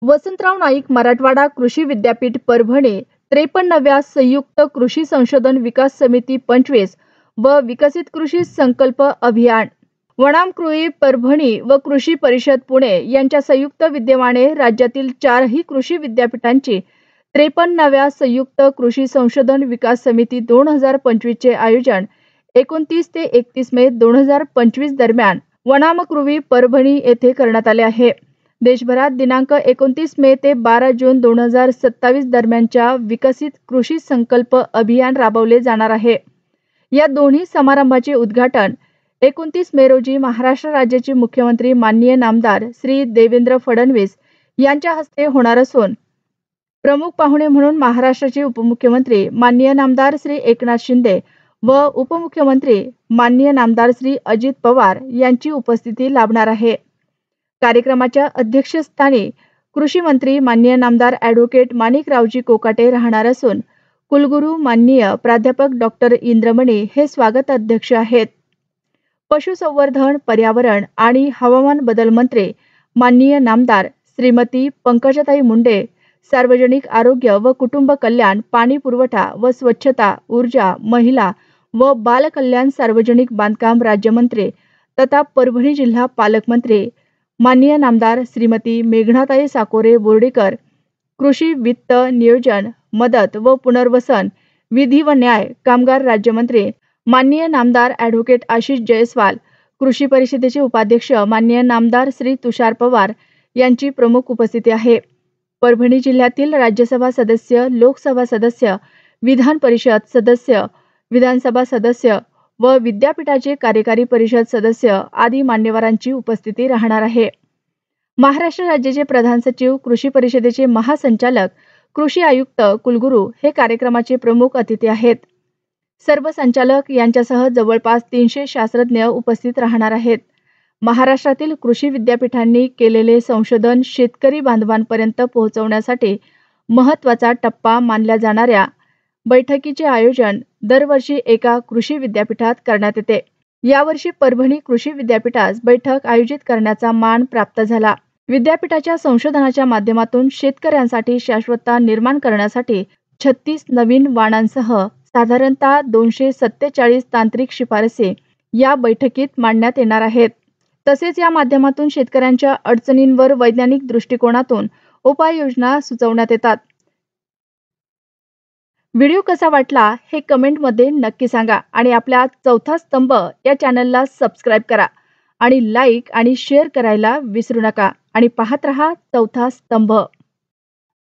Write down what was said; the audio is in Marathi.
वसंतराव नाईक मराठवाडा कृषी विद्यापीठ परभणी 53व्या संयुक्त कृषी संशोधन विकास समिती 25 व विकसित कृषी संकल्प अभियान वनामकृषी परभणी व कृषी परिषद पुणे यांच्या संयुक्त विद्यमाने राज्यातील 4ही कृषी विद्यापीठांची 53व्या संयुक्त कृषी संशोधन विकास समिती 2025 चे आयोजन 29 ते 31 मे 2025 दरम्यान वनामकृषी परभणी येथे करण्यात आले आहे। देशभरात दिनांक 29 मे ते 12 जून 2027 दरम्यानच्या विकसित कृषी संकल्प अभियान राबवले जाणार आहे। या दोन्ही समारंभाचे उद्घाटन 29 मे रोजी महाराष्ट्र राज्याचे मुख्यमंत्री माननीय नामदार श्री देवेंद्र फडणवीस यांच्या हस्ते होणार असून प्रमुख पाहुणे म्हणून महाराष्ट्राचे उपमुख्यमंत्री माननीय नामदार श्री एकनाथ शिंदे व उपमुख्यमंत्री माननीय नामदार श्री अजित पवार यांची उपस्थिती लाभणार आहे। कार्यक्रमाच्या अध्यक्षस्थानी कृषी मंत्री माननीय नामदार ॲडव्होकेट माणिकरावजी कोकाटे राहणार असून कुलगुरू माननीय प्राध्यापक डॉक्टर इंद्रमणी हे स्वागत अध्यक्ष आहेत। पशुसंवर्धन, पर्यावरण आणि हवामान बदल मंत्री माननीय नामदार श्रीमती पंकजाताई मुंडे, सार्वजनिक आरोग्य व कुटुंब कल्याण, पाणी पुरवठा व स्वच्छता, ऊर्जा, महिला व बाल कल्याण, सार्वजनिक बांधकाम राज्यमंत्री तथा परभणी जिल्हा पालकमंत्री माननीय नामदार श्रीमती मेघनाताई साकोरे बोर्डीकर, कृषी वित्त नियोजन मदत व पुनर्वसन, विधी व न्याय कामगार राज्यमंत्री माननीय नामदार ॲडव्होकेट आशिष जयस्वाल, कृषी परिषदेचे उपाध्यक्ष माननीय नामदार श्री तुषार पवार यांची प्रमुख उपस्थिती आहे। परभणी जिल्ह्यातील राज्यसभा सदस्य, लोकसभा सदस्य, विधान परिषद सदस्य, विधानसभा सदस्य व विद्यापीठाचे कार्यकारी परिषद सदस्य आदी मान्यवरांची उपस्थिती राहणार आहे। महाराष्ट्र राज्याचे प्रधान सचिव, कृषी परिषदेचे महासंचालक, कृषी आयुक्त, कुलगुरू हे कार्यक्रमाचे प्रमुख अतिथी आहेत। सर्व संचालक यांच्यासह जवळपास 300 शास्त्रज्ञ उपस्थित राहणार आहेत। महाराष्ट्रातील कृषी विद्यापीठांनी केलेले संशोधन शेतकरी बांधवांपर्यंत पोहोचवण्यासाठी महत्त्वाचा टप्पा मानल्या जाणाऱ्या बैठकीचे आयोजन दरवर्षी एका कृषी विद्यापीठात करण्यात येते। यावर्षी परभणी कृषी विद्यापीठास बैठक आयोजित करण्याचा मान प्राप्त झाला। विद्यापीठाच्या संशोधनाच्या माध्यमातून शेतकऱ्यांसाठी शाश्वतता निर्माण करण्यासाठी 36 नवीन वाणांसह साधारणतः 247 तांत्रिक शिफारसी या बैठकीत मांडण्यात येणार आहेत। तसेच या माध्यमातून शेतकऱ्यांच्या अडचणींवर वैज्ञानिक दृष्टिकोनातून उपाययोजना सुचवण्यात येतात। व्हिडिओ कसा वाटला हे कमेंटमध्ये नक्की सांगा आणि आपल्या चौथा स्तंभ या चॅनलला सबस्क्राईब करा आणि लाईक आणि शेअर करायला विसरू नका आणि पाहत रहा चौथा स्तंभ।